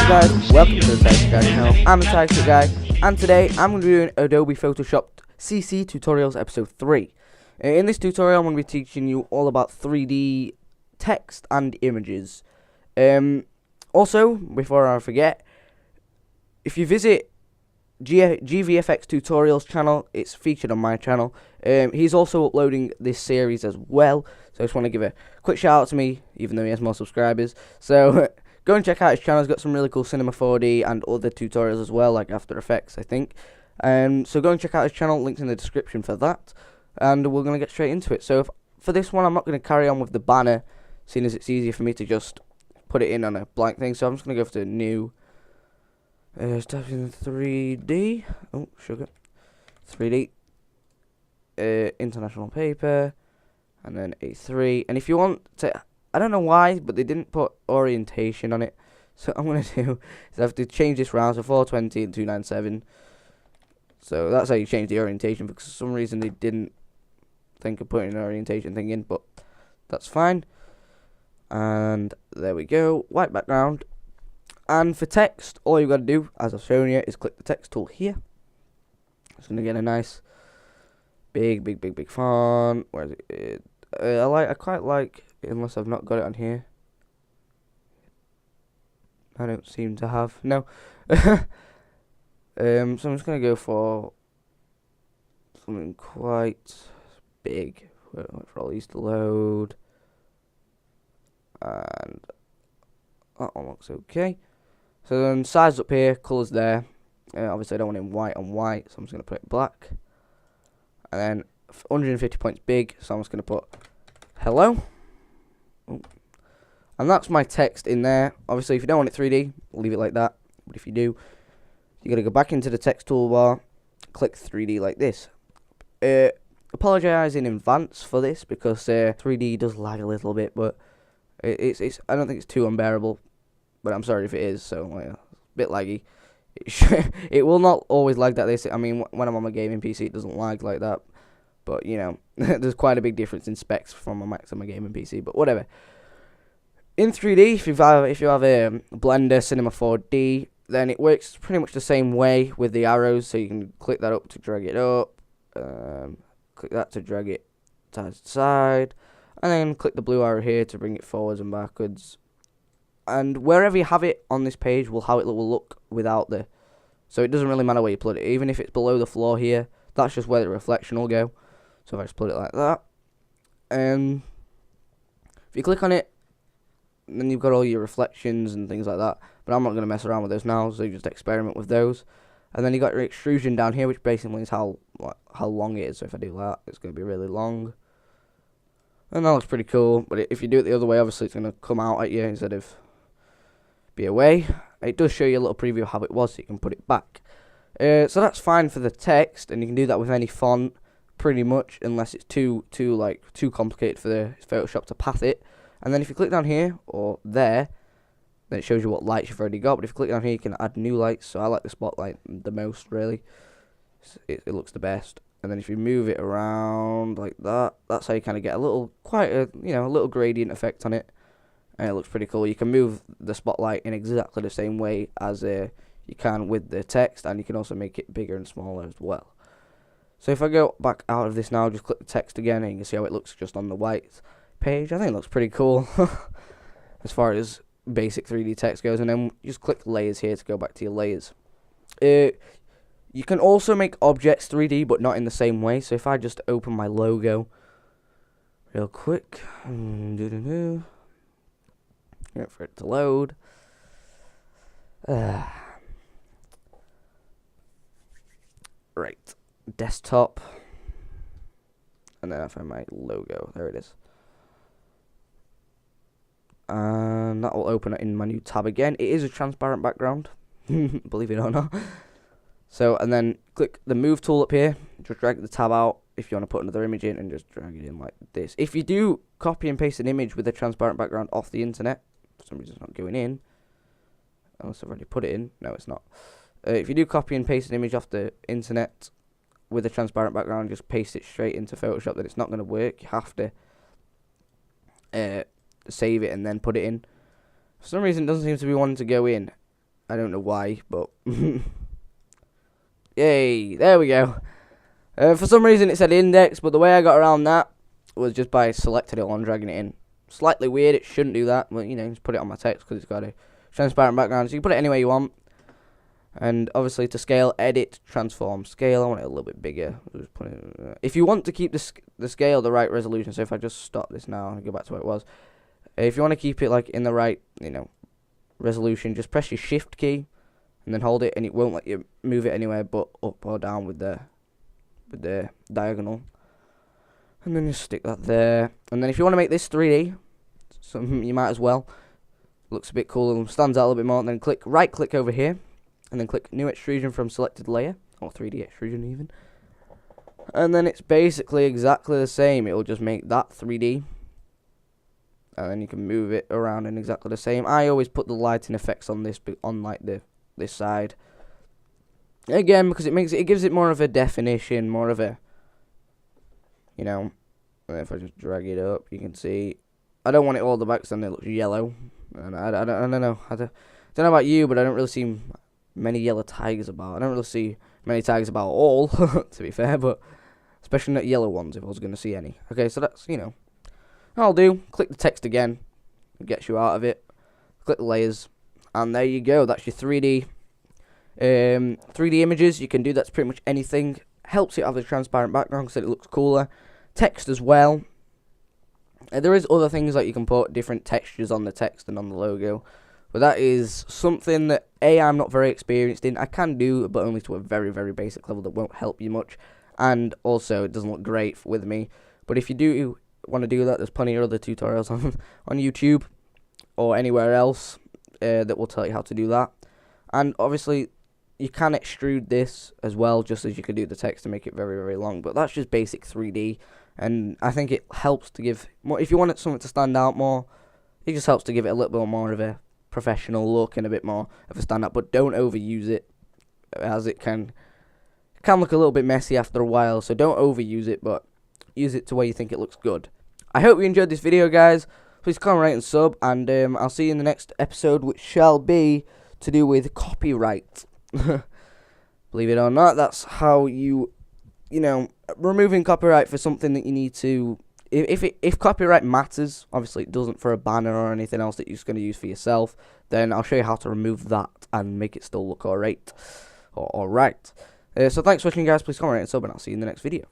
guys? Welcome to the TigersuitGuy channel. I'm the TigersuitGuy, and today I'm going to be doing Adobe Photoshop CC Tutorials Episode 3. In this tutorial, I'm going to be teaching you all about 3D text and images. Also, before I forget, if you visit GVFX Tutorials channel, it's featured on my channel. He's also uploading this series as well, so I just want to give a quick shout out to me, even though he has more subscribers. So go and check out his channel. He's got some really cool Cinema 4D and other tutorials as well, like After Effects, I think. So go and check out his channel, links in the description for that. And we're going to get straight into it. So for this one, I'm not going to carry on with the banner, seeing as it's easier for me to just put it in on a blank thing. So I'm just going to go for the new, start in 3D, oh, sugar, 3D, international paper, and then A3. And if you want to, I don't know why, but they didn't put orientation on it. So what I'm going to do is I have to change this round to 420 and 297. So that's how you change the orientation, because for some reason they didn't think of putting an orientation thing in, but that's fine. And there we go, white background. And for text, all you've got to do, as I've shown you, is click the text tool here. It's going to get a nice big font. Where is it? I quite like, unless I've not got it on here. I don't seem to have. No. So I'm just going to go for something quite big. Wait for all these to load. And that one looks okay. So then size up here, colours there. Obviously I don't want it in white on white, so I'm just going to put it black. And then 150 points big, so I'm just going to put hello. Ooh. And that's my text in there. Obviously if you don't want it 3D, leave it like that. But if you do, you got to go back into the text toolbar, click 3D like this. Apologise in advance for this, because 3D does lag a little bit, but it's I don't think it's too unbearable. But I'm sorry if it is, so a bit laggy. It will not always lag like this. I mean, when I'm on my gaming PC, it doesn't lag like that. But, you know, there's quite a big difference in specs from my Mac to my gaming PC. But whatever. In 3D, if you have a Blender Cinema 4D, then it works pretty much the same way with the arrows. So you can click that up to drag it up. Click that to drag it side to side. And then click the blue arrow here to bring it forwards and backwards. And wherever you have it on this page will how it will look without the. So it doesn't really matter where you put it. Even if it's below the floor here, that's just where the reflection will go. So if I just put it like that. If you click on it, then you've got all your reflections and things like that. But I'm not going to mess around with those now, so you just experiment with those. And then you got your extrusion down here, which basically is how long it is. So if I do that, it's going to be really long. And that looks pretty cool. But if you do it the other way, obviously it's going to come out at you instead of be away. It does show you a little preview of how it was, so you can put it back. So that's fine for the text, and you can do that with any font pretty much, unless it's too complicated for the Photoshop to path it. And then if you click down here or there, then it shows you what lights you've already got. But if you click down here, you can add new lights. So I like the spotlight the most, really. It looks the best. And then if you move it around like that, that's how you kind of get a little little gradient effect on it. And it looks pretty cool. You can move the spotlight in exactly the same way as you can with the text, and you can also make it bigger and smaller as well. So if I go back out of this now, just click the text again, and you can see how it looks just on the white page. I think it looks pretty cool as far as basic 3D text goes. And then just click layers here to go back to your layers. You can also make objects 3D, but not in the same way. So if I just open my logo real quick, wait for it to load. Right, desktop, and then I find my logo. There it is. And that will open it in my new tab again. It is a transparent background, believe it or not. So, and then click the move tool up here. Just drag the tab out if you want to put another image in, and just drag it in like this. If you do copy and paste an image with a transparent background off the internet, for some reason it's not going in, unless I've already put it in. No, it's not. If you do copy and paste an image off the internet with a transparent background, just paste it straight into Photoshop, then it's not going to work. You have to save it and then put it in. For some reason it doesn't seem to be wanting to go in. I don't know why, but yay, there we go. For some reason it said index, but the way I got around that was just by selecting it all and dragging it in. Slightly weird, it shouldn't do that, but you know, just put it on my text because it's got a transparent background, so you can put it anywhere you want. And obviously to scale, edit, transform, scale, I want it a little bit bigger. Just put it, if you want to keep the scale the right resolution, so if I just stop this now and go back to what it was, if you want to keep it like in the right, you know, resolution, just press your shift key and then hold it, and it won't let you move it anywhere but up or down with the diagonal. And then just stick that there. And then if you want to make this 3D, you might as well. Looks a bit cool and stands out a little bit more. And then right click over here, and then click new extrusion from selected layer, or 3D extrusion even. And then it's basically exactly the same. It will just make that 3D, and then you can move it around in exactly the same. I always put the lighting effects on this, on like this side. Again, because it gives it more of a definition, more of a, you know. If I just drag it up, you can see. I don't want it all the back, so then it looks yellow. And I don't know. I don't know about you, but I don't really see many yellow tigers about. I don't really see many tigers about at all, to be fair, but especially not yellow ones if I was going to see any. Okay, so that's, you know, I'll do. Click the text again. It gets you out of it. Click the layers. And there you go. That's your 3D 3D images. You can do that to pretty much anything. Helps it have a transparent background so it looks cooler. Text as well. There is other things like you can put different textures on the text and on the logo. But that is something that I'm not very experienced in. I can do, but only to a very, very basic level that won't help you much. And also, it doesn't look great with me. But if you do want to do that, there's plenty of other tutorials on YouTube or anywhere else that will tell you how to do that. And obviously, you can extrude this as well, just as you can do the text to make it very, very long. But that's just basic 3D. And I think it helps to give more. If you want something to stand out more, it just helps to give it a little bit more of a professional look and a bit more of a standout. But don't overuse it, as it can look a little bit messy after a while. So don't overuse it, but use it to where you think it looks good. I hope you enjoyed this video, guys. Please comment, rate, and sub, and I'll see you in the next episode, which shall be to do with copyright. Believe it or not, that's how you know, removing copyright for something that you need to. If copyright matters, obviously it doesn't for a banner or anything else that you're just going to use for yourself, then I'll show you how to remove that and make it still look alright. So thanks for watching, guys. Please comment, rate, and sub, and I'll see you in the next video.